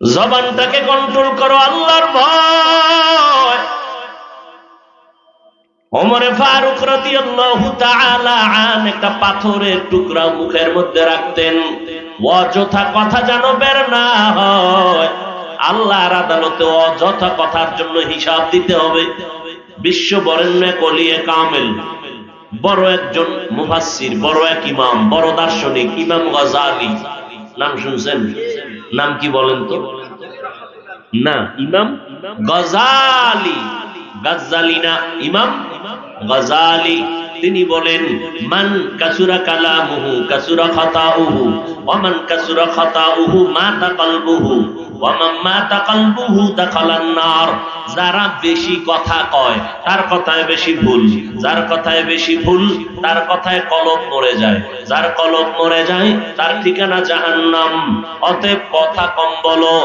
জবানটাকে control করো, আল্লাহর ভয়। ওমর ফারুক রাদিয়াল্লাহু তাআলা আন একটা পাথরের টুকরা মুখের মধ্যে রাখতেন, অযথা কথা যেন বের না হয়। আল্লাহর আদালতে অযথা কথার জন্য হিসাব দিতে হবে। বিশ্ব বরেণ্য কলিয়ে কামেল, বড় একজন মুফাসসির, বড় এক ইমাম, বড় দার্শনিক, ইমাম গাজালি। নাম শুনছেন? নাম কি বলেন তো? না, ইমাম গাজালি। গাজ্জালি না, ইমাম গাজালি। তিনি বলেন, মান কাসুরা কালামুহু কাসুরা খাতাউহু ওয়া মান কাসুরা খাতাউহু মাতা কলবুহু ওয়া মান মাতা কলবুহু দাখালান নার। যারা বেশি কথা কয় তার কথায় বেশি ভুল, যার কথায় বেশি ভুল তার কথায় কলব মরে যায়, যার কলব মরে যায় তার ঠিকানা জাহান্নাম। অতএব কথা কম বলো।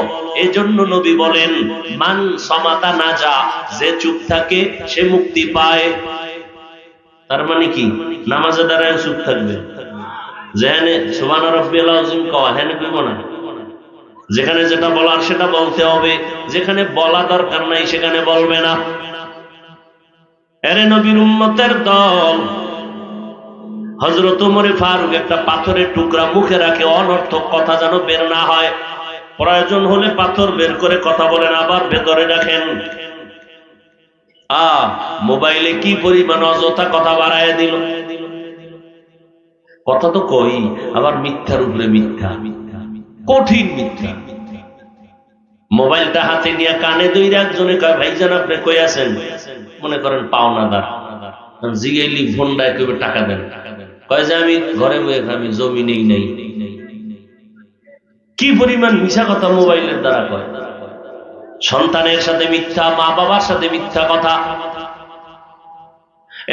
এজন্য নবী বলেন, মান সমাতা নাজা, যে চুপ থাকে সে মুক্তি পায়। তার মানে কি? নামাজে দাঁড়ায় চুপ থাকবে, যেখানে সুবহান রাব্বিয়াল আযীম কওয়া হেন কইব না। যেখানে যেটা বলার সেটা বলতে হবে, যেখানে বলা দরকার নাই সেখানে বলবে না। এরে নবীর উম্মতের দল, হযরত ওমর ফারুক একটা পাথরের টুকরা মুখে রাখে, অনর্থক কথা যেন বের না হয়। প্রয়োজন হলে পাথর বের করে কথা বলেন, আবার ভেতরে রাখেন। মোবাইলে কি পরিমাণ অযথা কথা বাড়ায় দিল। কথা তো কই, আবার মিথ্যার উপরে মিথ্যা, কঠিন মিথ্যা। মোবাইলটা হাতে নিয়ে কানে দইরে একজনে কয়, ভাইজান আপনি কই আছেন? মনে করেন পাওনাদার, জিগাইলি ফোনটায় কইবে টাকা দেন, কয় যে আমি ঘরে বসে, আমি জমি নেই নাই। কি পরিমাণ মিছা কথা মোবাইলের দ্বারা কয়। সন্তানের সাথে মিথ্যা, মা বাবার সাথে মিথ্যা কথা।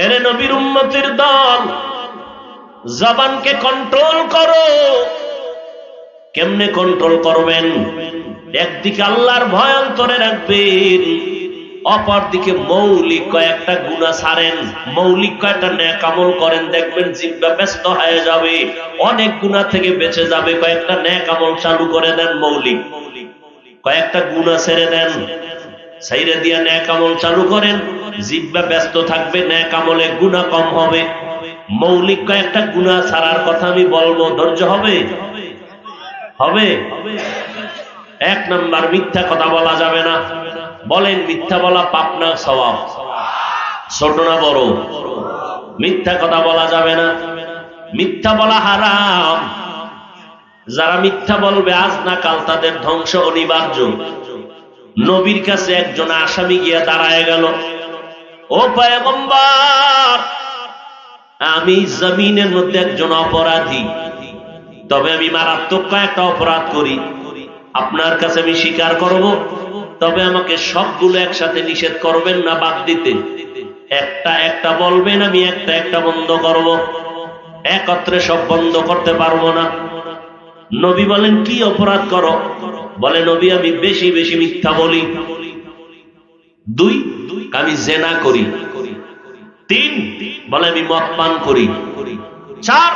এরে নবীর উম্মতের দল, জবানকে কন্ট্রোল করো। কেমনে কন্ট্রোল করবেন? একদিকে আল্লাহর ভয় অন্তরে রাখবেন, অপরদিকে মৌলিক কয়েকটা গুনাহ ছাড়েন, মৌলিক কয়েকটা নেক আমল করেন, দেখবেন জিহ্বা ব্যস্ত হয়ে যাবে, অনেক গুনাহ থেকে বেঁচে যাবে। কয়েকটা নেক আমল চালু করে দেন, মৌলিক কয়েকটা গুনাহ ছেড়ে দেন, ছাইরে দিয়ে নেক আমল চালু করেন, জিহ্বা ব্যস্ত থাকবে, নেক আমলে গুনাহ কম হবে। মৌলিক কয়েকটা গুনাহ ছাড়ার কথা আমি বলবো, ধৈর্য হবে? হবে। এক নাম্বার, মিথ্যা কথা বলা যাবে না। বলেন, মিথ্যা বলা পাপ না সওয়াব? ছোট না বড়? মিথ্যা কথা বলা যাবে না, মিথ্যা বলা হারাম। যারা মিথ্যা বলবে আজ না কাল তাদের ধ্বংস অনিবার্য। নবীর কাছে একজন আসামি গিয়া দাঁড়ায় গেল, ও পয়গম্বর, আমি জমিনের মধ্যে একজন অপরাধী, তবে আমি মারাত্মক কয়েকটা অপরাধ করি। আপনার কাছে আমি স্বীকার করব, তবে আমাকে সবগুলো একসাথে নিষেধ করবেন না, বাদ দিতে। একটা একটা বলবেন, আমি একটা একটা বন্ধ করব, একত্রে সব বন্ধ করতে পারবো না। নবী বলেন, কি অপরাধ করো? বলে, নবী আমি বেশি বেশি মিথ্যা বলি। 2, আমি জেনা করি। 3, বলে আমি মদ পান করি। 4,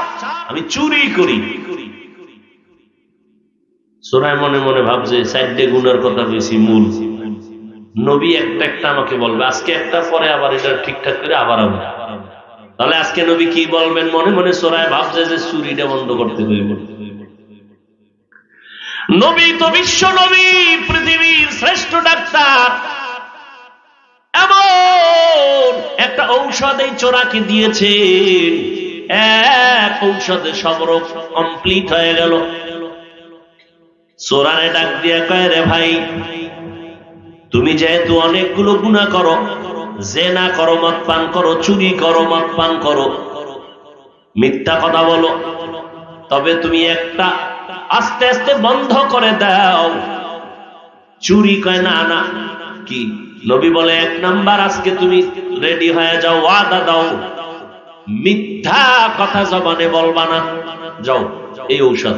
আমি চুরি করি। সূরা মনে মনে ভাবছে 4টে গুনার কথা বেশি মূল। নবী একটা একটা আমাকে বলবে, আজকে একটা, পরে আবার এটা ঠিকঠাক করে আবার হবে। তাহলে আজকে নবী কি বলবেন? মনে মনে সূরা ভাবছে যে চুরিটা বন্ধ করতে হইবে। নবী তো বিশ্ব নবী, পৃথিবীর শ্রেষ্ঠ ডাক্তার, এমন একটা ঔষধ এই চোরাকে দিয়েছে, এক ঔষধে সব রোগ কমপ্লিট হয়ে গেল। চোরারে ডাক দিয়ে কয়, রে ভাই, তুমি যেহেতু অনেকগুলো গুনাহ করো, জেনা করো, মদ পান করো, চুরি করো, মদ পান করো, মিথ্যা কথা বলো, তবে তুমি একটা আস্তে আস্তে বন্ধ করে দাও, চুরি। কয় না না, কি? নবী বলে, 1 নাম্বার, আজকে তুমি রেডি হয়ে যাও, ওয়াদা দাও, মিথ্যা কথা জবানে বলবা না। যাও, এই ঔষধ,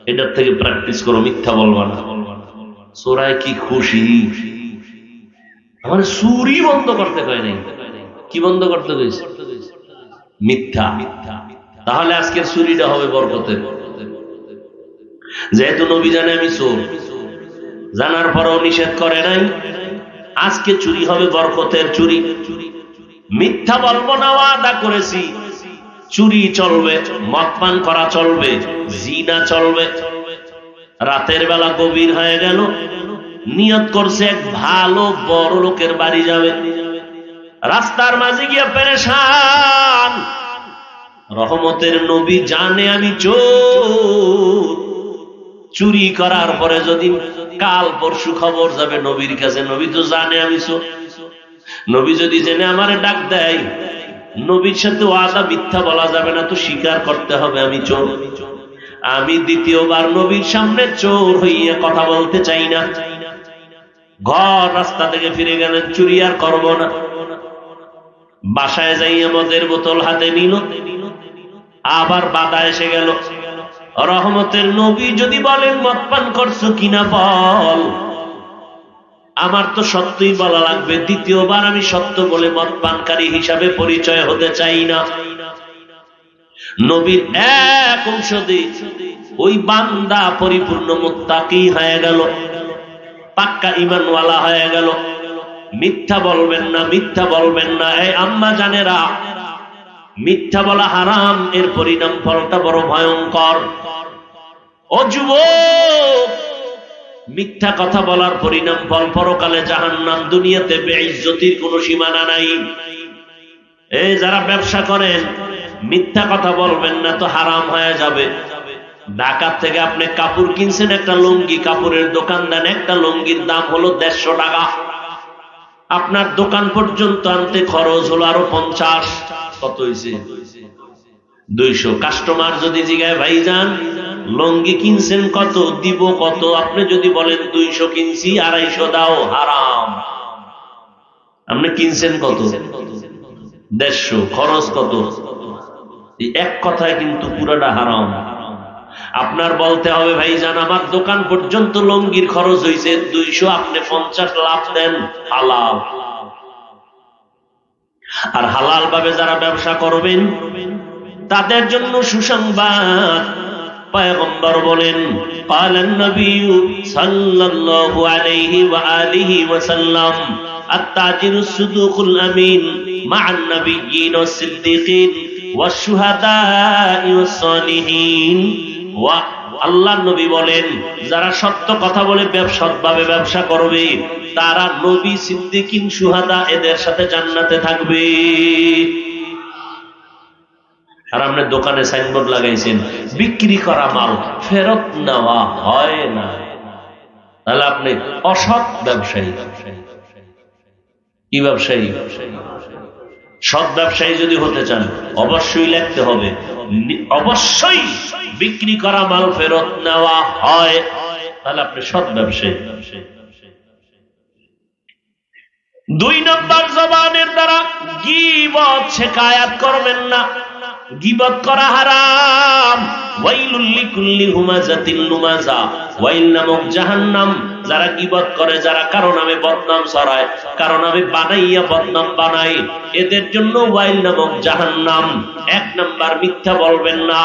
এটার থেকে প্র্যাকটিস করো, মিথ্যা বলবা না। সূরায় কি খুশি! আমার চুরি বন্ধ করতে কয় নাই, কি বন্ধ করতে হয়েছে? মিথ্যা। তাহলে আজকের চুরিটা হবে বরকতের। যেহেতু নবী জানে আমি চোর, জানার পরেও নিষেধ করে নাই। আজকে চুরি হবে বরকতের চুরি, মিথ্যা বলবো না ওয়াদা করেছি, চুরি চলবে, মদ পান করা চলবে, জিনা চলবে। রাতের বেলা গভীর হয়ে গেল, নিয়ত করছে এক ভালো বড় লোকের বাড়ি যাবে, রাস্তার মাঝে গিয়ে পেরেশান। রহমতের নবী জানে আমি চোর, চুরি করার পরে যদি কাল পরশু খবর যাবে নবীর কাছে, নবী তো জানে আমি চোর। নবী যদি জেনে আমারে ডাক দেয়, নবীর সাথে ওয়াদা মিথ্যা বলা যাবে না, তো স্বীকার করতে হবে আমি চোর। আমি দ্বিতীয়বার নবীর সামনে চোর হইয়া কথা বলতে চাই না। ঘর রাস্তা থেকে ফিরে গেলেন, চুরি আর করবো না। বাসায় যাইয়া মদের বোতল হাতে নিল, আবার বাধা এসে গেল। রহমতের নবী যদি বলেন মদ পান করছো কিনা বল, আমার তো সত্যই বলা লাগবে। দ্বিতীয়বার আমি সত্য বলে মদ পানকারী হিসাবে পরিচয় হতে চাই না। নবীর এক অংশ দিয়ে ওই বান্দা পরিপূর্ণ মুত্তাকি হয়ে গেল, পাক্কা ঈমানওয়ালা হয়ে গেল। মিথ্যা বলবেন না, মিথ্যা বলবেন না। এই আম্মা জানেরা, মিথ্যা বলা হারাম, এর পরিণাম ফলটা বড় ভয়ঙ্কর। ও যুবক, মিথ্যা কথা বলার পরিণাম ফল পরকালে জাহান্নাম, দুনিয়াতে বেইজ্জতির কোনো সীমানা নাই। এই যারা ব্যবসা করেন, মিথ্যা কথা বলবেন না, তো হারাম হয়ে যাবে। ঢাকা থেকে আপনি কাপড় কিনছেন, একটা লুঙ্গি, কাপড়ের দোকান দেন, একটা লুঙ্গির দাম হলো 150 টাকা, আপনার দোকান পর্যন্ত আনতে খরচ হলো আরো 50। কত হয়েছে? 200। কাস্টমার যদি জিগায় ভাইজান লুঙ্গি কিনছেন কত, দিব কত, আপনি যদি বলেন 200 কিনছি, 250 দাও, হারাম। আপনি কিনছেন কত? 150, খরচ কত? এক কথায় কিন্তু পুরাটা হারাম। আপনার বলতে হবে ভাইজান আমার দোকান পর্যন্ত লুঙ্গির খরচ হয়েছে 200, আপনি 50 লাভ দেন, হালাল। আর হালাল ভাবে যারা ব্যবসা করবেন তাদের জন্য সুসংবাদ। পয়গম্বর বলেন, ক্বালান নবী সাল্লাল্লাহু আলাইহি ওয়া আলিহি ওয়া সাল্লাম, আত-তাজিরু সুদুকুল আমিন মা'আন নাবিয়্যিন ওয়াস সিদ্দীকিন ওয়াশ শুহাদা'i ওয়াস সালিহিন। ওয়া আল্লাহর নবী বলেন, যারা সত্য কথা বলে সৎভাবে ব্যবসা করবে, তারা নবী, সিদ্দিকিন, শুহাদা এদের সাথে জান্নাতে থাকবে। আর আপনি দোকানে সাইনবোর্ড লাগাইছেন, বিক্রি করা মাল ফেরত নেওয়া হয় না, তাহলে আপনি অসৎ ব্যবসায়ী। কি ব্যবসায়ী? সৎ ব্যবসায়ী যদি হতে চান অবশ্যই লিখতে হবে, অবশ্যই বিক্রি করা মাল ফেরত নেওয়া হয়, তাহলে আপনি সৎ ব্যবসায়ী। 2 নম্বর, জবানের দ্বারা গীবত শিকায়াত করবেন না, গীবত করা হারাম। ওয়াইলুল লিকুল্লি হুমাযাতিল লুমাযা, ওয়াইল নামক জাহান্নাম। যারা গীবত করে, যারা কারো নামে বদনাম ছড়ায়, কারো নামে বানাইয়া বদনাম বানায়, এদের জন্য ওয়াইল নামক জাহান্নাম। 1 নাম্বার, মিথ্যা বলবেন না।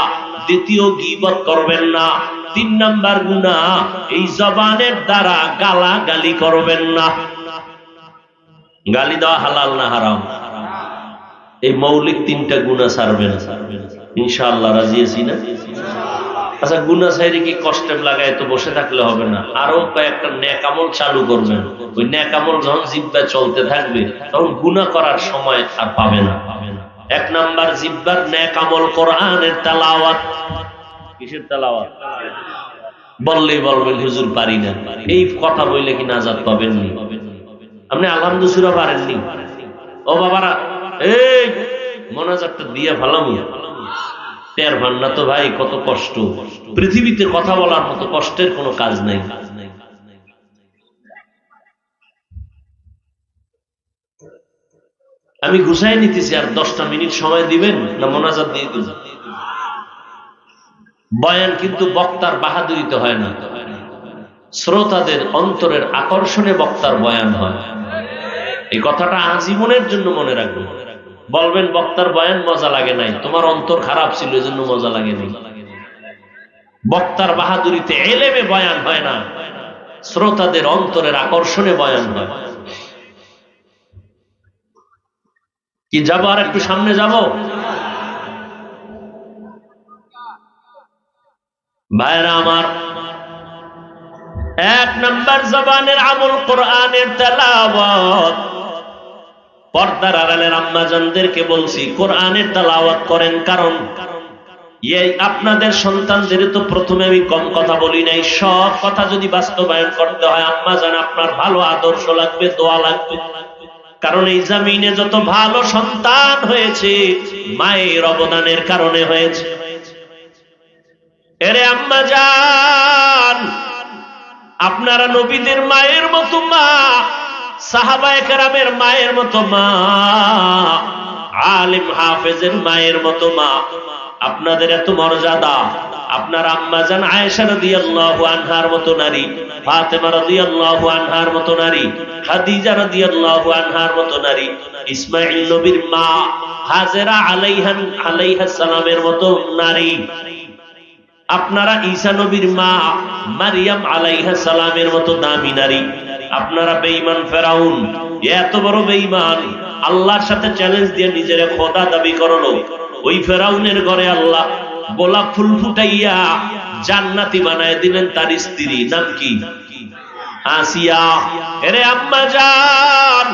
2, গীবত করবেন না। 3 নাম্বার গুনাহ, এই জবানের দ্বারা গালাগালি করবেন না। গালি দেওয়া হালাল না হারাম? এই মৌলিক 3টা গুনাহ ছাড়বেন, ইনশাআল্লাহ। রাজি আছি না? আচ্ছা, গুনাহ ছাইরে কি কষ্টের লাগায় তো বসে থাকলে হবে না, আরো কয়েকটা নেক আমল চালু করবেন। ওই নেক আমল যখন জিহ্বায় চলতে থাকবে, তখন গুনাহ করার সময় আর পাবে না। 1 নাম্বার, জিহ্বার নেক আমল, কোরআনের তেলাওয়াত। কিসের তেলাওয়াত? বললেই বলবেন হুজুর পারি না, এই কথা বললে কি নাজাত পাবেননি? আপনি আলহামদুলিল্লাহ পারেননি? ও বাবারা, এই মোনাজাতটা দিয়ে ফেলামু, টের পান না তো ভাই কত কষ্ট। পৃথিবীতে কথা বলার মতো কষ্টের কোনো কাজ নাই। আমি গুছাই নিতেছি, আর 10টা মিনিট সময় দিবেন না মোনাজাত দিয়ে দিবেন? বয়ান কিন্তু বক্তার বাহাদুরিতে হয় না, শ্রোতাদের অন্তরের আকর্ষণে বক্তার বয়ান হয়। এই কথাটা আজীবনের জন্য মনে রাখবেন। বলবেন বক্তার বয়ান মজা লাগে নাই, তোমার অন্তর খারাপ ছিল এজন্য মজা লাগে নাই। বক্তার বাহাদুরিতে, এলেমে বয়ান হয় না, শ্রোতাদের অন্তরের আকর্ষণে বয়ান হয়। কি যাবো আর একটু সামনে যাব? ভাইরা আমার, এক নাম্বার জবানের আমল কোরআনের তেলাওয়াত। পর্দার আড়ালের আম্মাজানদেরকে বলছি কোরআনের তেলাওয়াত করেন, কারণ এই আপনাদের সন্তানদের তো প্রথমে আমি কম কথা বলি নাই, সব কথা যদি বাস্তবায়ন করতে হয় আম্মাজান আপনার ভালো আদর্শ লাগবে, দোয়া লাগবে। কারণ এই জমিনে যত ভালো সন্তান হয়েছে মায়ের অবদানের কারণে হয়েছে। এরে আম্মাজান, আপনারা নবীদের মায়ের মতো মা, সাহাবায়ে কেরামের মায়ের মতো মা, আলিম হাফেজের মায়ের মতো মা, আপনাদের এত মর্যাদা। আপনার আম্মাজান আয়েশা রাদিয়াল্লাহু আনহার মতো নারী, ফাতেমা রাদিয়াল্লাহু আনহার মতো নারী, খাদিজা রাদিয়াল্লাহু আনহার মতো নারী, ইসমাঈল নবীর মা হাজেরা আলাইহাস সালামের মতো নারী, আপনারা ঈসা নবীর মা মারিয়াম আলাইহাস সালামের মতো দামি নারী। আপনারা বেঈমান ফেরাউন, এত বড় বেঈমান, আল্লাহর সাথে চ্যালেঞ্জ দিয়ে নিজের খোদা দাবি করলো। ওই ফেরাউনের ঘরে আল্লাহ গোলাপ ফুল ফুটাইয়া জান্নাতি বানায় দিলেন তার স্ত্রী, নাম কি? আসিয়া। এরে আম্মাজান,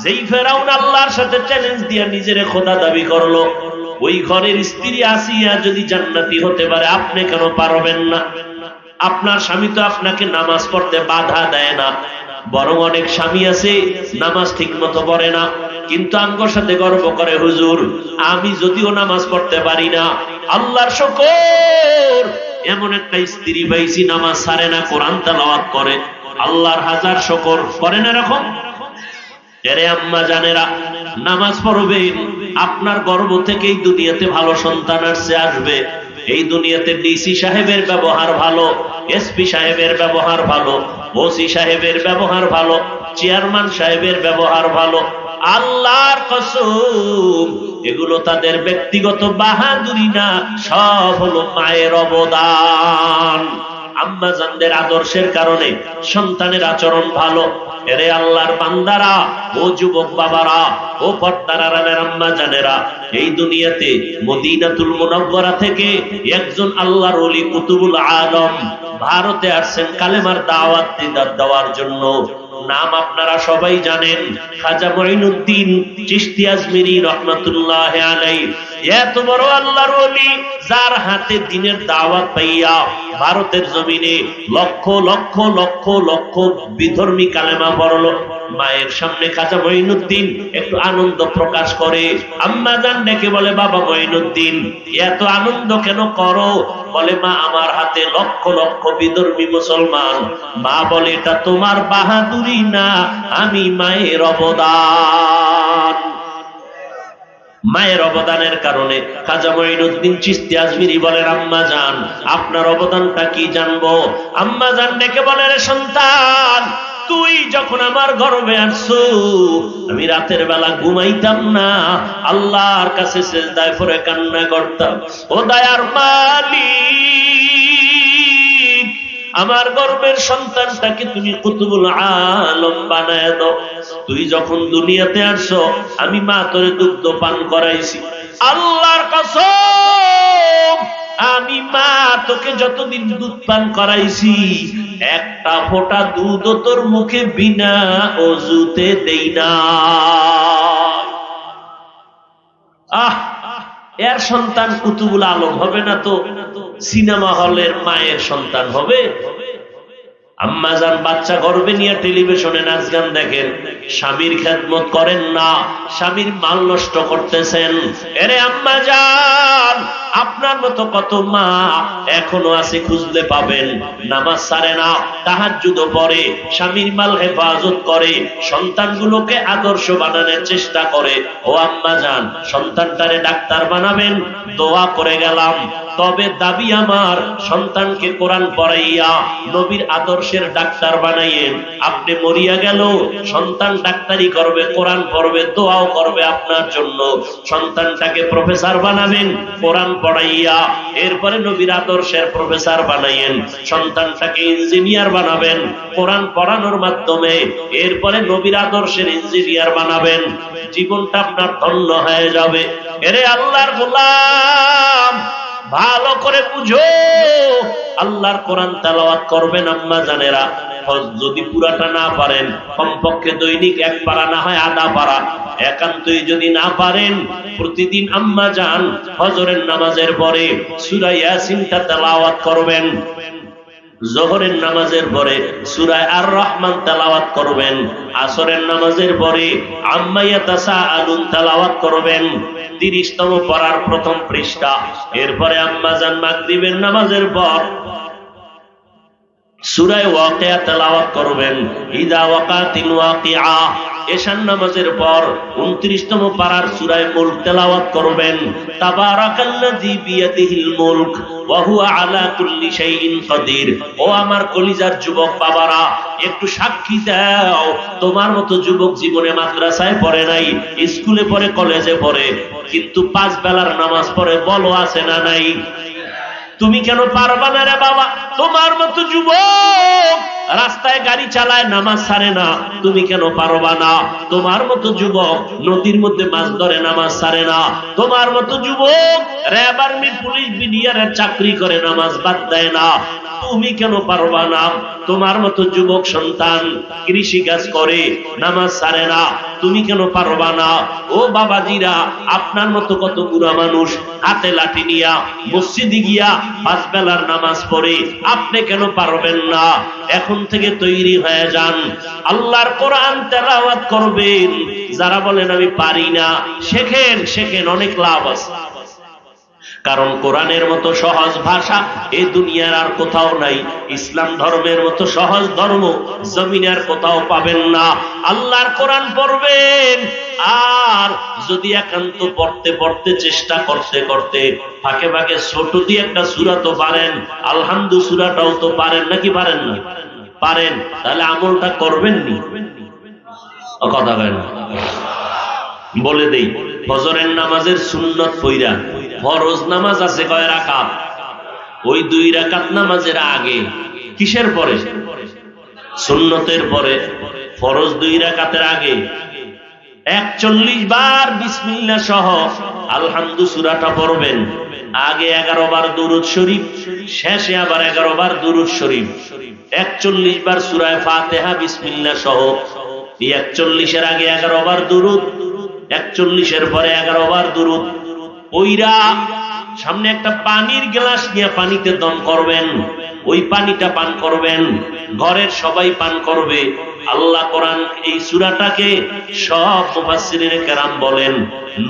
যেই ফেরাউন আল্লাহর সাথে চ্যালেঞ্জ দিয়ে নিজের খোদা দাবি করলো, ওই ঘরের স্ত্রী আসিয়া যদি জান্নাতি হতে পারে, আপনি কেন পারবেন না? আপনার স্বামী তো আপনাকে নামাজ পড়তে বাধা দেয় না, বরং অনেক স্বামী আছে নামাজ ঠিক মতো পড়ে না, কিন্তু আঙ্গর সাথে গর্ব করে, হুজুর আমি যদিও নামাজ পড়তে পারি না, আল্লাহর শুকর এমন একটা স্ত্রী পাইছি নামাজ ছাড়ে না, কোরআন তেলাওয়াত করে, আল্লাহর হাজার শুকর। করেন এরকম? এরে আম্মা জানেরা, নামাজ পড়বেন, আপনার গর্ব থেকেই দুনিয়াতে ভালো সন্তান আসবে। এই দুনিয়াতে ডিসি সাহেবের ব্যবহার ভালো, এসপি সাহেবের ব্যবহার ভালো, ওসি সাহেবের ব্যবহার ভালো, চেয়ারম্যান সাহেবের ব্যবহার ভালো, আল্লাহর কসম এগুলো তাদের ব্যক্তিগত বাহাদুরি না, সব হলো মায়ের অবদান। আম্মাজানদের আদর্শের কারণে সন্তানের আচরণ ভালো। এরে আল্লাহর বান্দারা, ও যুবক বাবারা, ও পর্দার আড়ালের আম্মাজানেরা, এই দুনিয়াতে মদিনাতুল মুনাওয়ারা থেকে একজন আল্লাহর ওলি কুতুবুল আলম ভারতে আসছেন কালেমার দাওয়াত দেওয়ার জন্য। নাম আপনারা সবাই জানেন, খাজা মঈনুদ্দিন চিশতি আজমিরি রহমাতুল্লাহি আলাইহি। এত বড় আল্লাহর ওলি, যার হাতে দ্বীনের দাওয়াত পাইয়া ভারতের জমিনে লক্ষ লক্ষ লক্ষ লক্ষ বিধর্মী কালেমা পড়ল। মায়ের সামনে খাজা মঈনুদ্দিন একটু আনন্দ প্রকাশ করে, আম্মাজান ডেকে বলে, বাবা মঈনুদ্দিন এত আনন্দ কেন করো? বলে, মা আমার হাতে লক্ষ লক্ষ বিধর্মী মুসলমান। মা বলে, এটা তোমার বাহাদুরি না, আমি মায়ের অবদান। মায়ের অবদানের কারণে খাজা মঈনুদ্দিন চিশতি আজমিরি বলেন, আম্মাজান আপনার অবদানটা কি জানবো? আম্মাজান ডেকে বলে, রে সন্তান, তুই যখন আমার গর্ভে আসছো, আমি রাতের বেলা ঘুমাইতাম না, আল্লাহর কাছে সিজদায় পড়ে কান্না করতাম। ও দয়ার মালিক, আমার গর্ভের সন্তানটাকে তুমি কুতুবুল আলম বানায় দাও। তুই যখন দুনিয়াতে আসছো, আমি মা তোরে দুগ্ধ পান করাইছি, আল্লাহর কসম আমি মা তোকে যতদিন দুধ পান করাইছি, একটা ফোঁটা দুধ তোর মুখে বিনা অজুতে দেই না। এর সন্তান কুতুবুল আলম হবে না তো সিনেমা হলের মায়ের সন্তান হবে? আম্মাজান বাচ্চা গর্ভে নিয়ে টেলিভিশনে নাচ গান দেখেন, স্বামীর খেদমত করেন না, স্বামীর মাল নষ্ট করতেছেন। এরে আম্মাজান, আপনার মতো কত মা এখনো আছে, খুঁজলে পাবেন। নামাজ ছাড়ে না, তাহাজ্জুদও পড়ে, স্বামীর মাল হেফাজত করে, সন্তানগুলোকে আদর্শ বানানোর চেষ্টা করে। ও আম্মাজান, সন্তানটারে ডাক্তার বানাবেন, দোয়া করে গেলাম, তবে দাবি আমার সন্তানকে কোরআন পড়াইয়া নবীর আদর্শের ডাক্তার বানাইয়েন। আপনি মরিয়া গেল, সন্তান ডাক্তারি করবে, কোরআন পড়বে, দোয়াও করবে আপনার জন্য। সন্তানটাকে প্রফেসর বানাবেন, কোরআন পড়াইয়া এরপরে নবীর আদর্শের প্রফেসর বানাইয়েন, সন্তানটাকে ইঞ্জিনিয়ার বানাবেন কোরআন পড়ানোর মাধ্যমে, এরপরে নবীর আদর্শের ইঞ্জিনিয়ার বানাবেন, জীবনটা আপনার ধন্য হয়ে যাবে। এরে আল্লাহর গোলাম, ভালো করে বুঝো, আল্লাহর কোরআন তেলাওয়াত করবেন আম্মা জানেরা। যদি পুরাটা না পারেন, কমপক্ষে দৈনিক এক পারা, না হয় আধা পারা। একান্তই যদি না পারেন, প্রতিদিন আম্মা জান ফজরের নামাজের পরে সূরা ইয়াসিনটা তেলাওয়াত করবেন, জোহরের নামাজের পরে সূরা আর রহমান তেলাওয়াত করবেন, আসরের নামাজের পরে আম্মা ইয়াতাসাআলুন তেলাওয়াত করবেন 30তম পারার প্রথম পৃষ্ঠা। এরপরে আম্মা জান মাগরিবের নামাজের পর সূরা ওয়াকিয়া তেলাওয়াত করবেন, ইযা ওয়াকাতিল ওয়াকিআ। এশার নামাজের পর 29তম পারার সূরা মুলক তেলাওয়াত করবেন, তাবারাকাল্লাযী বিয়াদিহিল মুলক ওয়া হুয়া আলা কুল্লি শাইইন কাদির। ও আমার কলিজার যুবক বাবারা, একটু সাক্ষী দাও, তোমার মতো যুবক জীবনে মাদ্রাসায় পড়ে নাই, স্কুলে পড়ে, কলেজে পড়ে, কিন্তু 5 বেলার নামাজ পড়ে, বলো আছে না নাই? তুমি কেন পারবা না রে বাবা? তোমার মতো যুবক রাস্তায় গাড়ি চালায়, নামাজ ছাড়ে না, তুমি কেন পারবা না? তোমার মতো যুবক নদীর মধ্যে মাছ ধরে, নামাজ ছাড়ে না। তোমার মতো যুবক র্যাব, আর্মি, পুলিশ, বিডিআরের চাকরি করে, নামাজ বাদ দেয় না, তুমি কেন পারবা না? তোমার মতো যুবক সন্তান কৃষি কাজ করে, নামাজ ছাড়ে না, তুমি কেন পারবা না? ও বাবাজিরা, আপনার মতো কত বুড়া মানুষ হাতে লাঠি নিয়া মসজিদে গিয়া 5 বেলার নামাজ পড়ে, আপনি কেন পারবেন না? এখন থেকে তৈরি হয়ে যান, আল্লাহর কোরআন তেলাওয়াত করবেন। যারা বলেন আমি পারি না, শেখেন, শেখেন, অনেক লাভ আছে। কারণ কোরআনের মতো সহজ ভাষা এই দুনিয়ার আর কোথাও নাই। ইসলাম ধর্মের মতো সহজ ধর্ম জমিনের কোথাও পাবেন না। আল্লাহর কোরআন পড়বেন, আর যদি একান্ত পড়তে পড়তে, চেষ্টা করতে করতে ফাঁকে ফাঁকে ছোট দিয়ে একটা সূরা তো পারেন, আলহামদু সূরাটাও তো পারেন, নাকি পারেন না? পারেন, তাহলে আমলটা করবেন নি? কথা কয় না? বলে দেই, ফজরের নামাজের সুন্নত পইরা ফরজ নামাজ আছে কয় রাকাত? ওই 2 রাকাত নামাজের আগে, কিসের পরে? সুন্নতের পরে। ফরজ 2 রাকাতের আগে 41 বার বিসমিল্লাহ সহ আলহামদু সূরাটা পড়বেন। আগে 11 বার দুরূদ শরীফ, শেষে আবার 11 বার দুরূদ শরীফ। 41 বার সূরা ফাতিহা বিসমিল্লাহ সহ। 41 এর আগে 11 বার দুরূদ, 41 এর পরে 11 বার দুরূদ। ওইরা সামনে একটা পানির গ্লাস নিয়ে পানিতে দম করবেন, ওই পানিটা পান করবেন, ঘরের সবাই পান করবে। আল্লাহ কোরআন এই সূরাটাকে সব মুফাসসিরিনে কেরাম বলেন,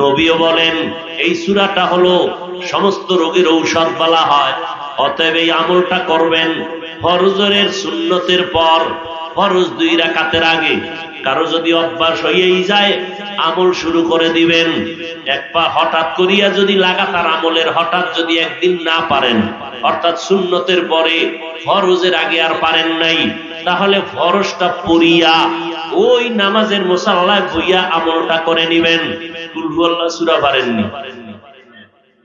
নবীও বলেন, এই সূরাটা হলো সমস্ত রোগের ঔষধ বলা হয়। অতএব এই আমলটা করবেন ফরজের সুন্নতের পর, ফরজ 2 রাকাতের আগে। কারো যদি অভ্যাস হয়েই যায়, আমল শুরু করে দিবেন। একবার হঠাৎ করিয়া যদি লাগাতার আমলের হঠাৎ যদি একদিন না পারেন, অর্থাৎ সুন্নতের পরে ফরজের আগে আর পারেন নাই, তাহলে ফরজটা পড়িয়া ওই নামাজের মুসাল্লায় বইয়া আমলটা করে নিবেন। কুল হুয়াল্লাহ সূরা পারেননি?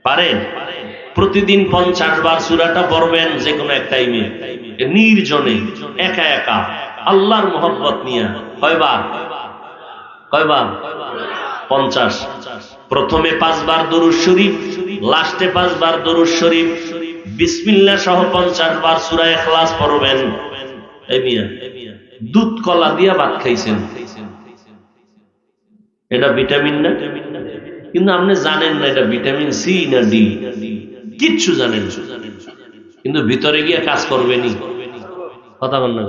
পারেন? প্রতিদিন 50 বার সূরাটা পড়বেন, যে কোনো এক টাইমে নির্জনে, একা একা, আল্লাহর মোহাব্বত নিয়ে। কয়বার? 50। প্রথমে 5 বার দরুদ শরীফ, লাস্টে 5 বার দরুদ শরীফ, বিসমিল্লাহ সহ 50 বার সূরা ইখলাস পড়বেন। এই মিয়া দুধ কলা দিয়া ভাত খাইছেন, এটা ভিটামিন না? কিন্তু আপনি জানেন না এটা ভিটামিন সি না ডি, কিচ্ছু জানেন না, কিন্তু ভিতরে গিয়ে কাজ করবেনই। কথা বল না,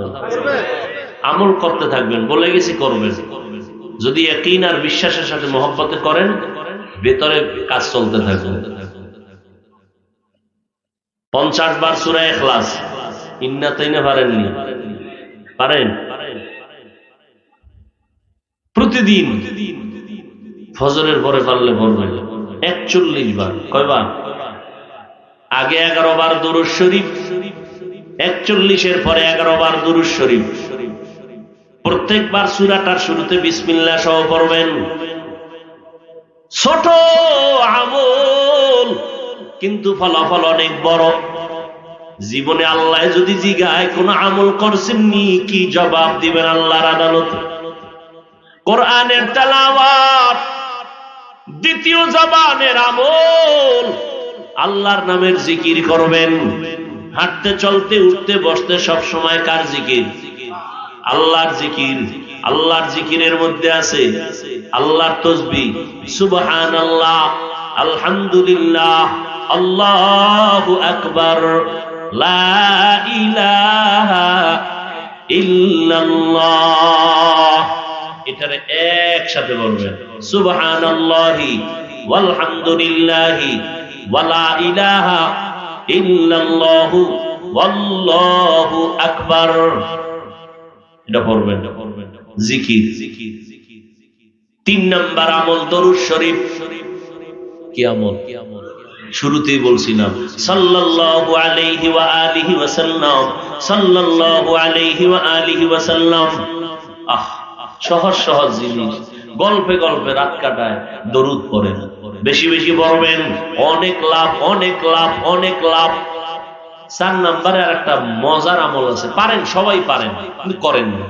আমল করতে থাকবেন, বলে গেছি করবেন। যদি ইয়াকিন আর বিশ্বাসের সাথে মহব্বতে করেন, ভেতরে কাজ চলতে থাকবে। 50 বার সূরা ইখলাস, ইন্না তাইনা পারেননি? পারেন? প্রতিদিন ফজরের পরে পারলে পড়বেন 41 বার। কয়বার? আগে 11 বার দরুদ শরীফ, 41 এর পরে 11 বার দরুদ শরীফ। প্রত্যেকবার সূরাটার শুরুতে বিসমিল্লাহ সহ পড়বেন। ছোট আমল, কিন্তু ফলাফল অনেক বড়। জীবনে আল্লাহ যদি জিগায় কোন আমল করছেননি, কি জবাব দিবেন আল্লাহর আদালতে? কোরআনের তেলাওয়াত দ্বিতীয় জবানের আমল, আল্লাহর নামের জিকির করবেন। হাঁটতে চলতে উঠতে বসতে সব সময় কার জিকির? আল্লাহর জিকির। আল্লাহর জিকিরের মধ্যে আছে আল্লাহর তাসবিহ, সুবহানাল্লাহ, আলহামদুলিল্লাহ, আল্লাহু আকবার, লা ইলাহা ইল্লাল্লাহ। এটারে একসাথে বলবেন, সুবহানাল্লাহি ওয়ালহামদুলিল্লাহি ওয়া লা ইলাহা ইল্লাল্লাহু ওয়াল্লাহু আকবার। এটা পড়বেন, জিকির। 3 নাম্বার আমল দরুদ শরীফ। কি আমল? শুরুতেই বলছিলাম সাল্লাল্লাহু আলাইহি ওয়া আলিহি ওয়া সাল্লাম, সাল্লাল্লাহু আলাইহি ওয়া আলিহি ওয়া সাল্লাম। সহজ সহজ জিনিস, গল্পে গল্পে রাত কাটায়। দরুদ পড়েন, বেশি বেশি পড়বেন, অনেক লাভ, অনেক লাভ, অনেক লাভ। 4 নম্বরে আর একটা মজার আমল আছে, পারেন, সবাই পারেন, কিন্তু করেন না।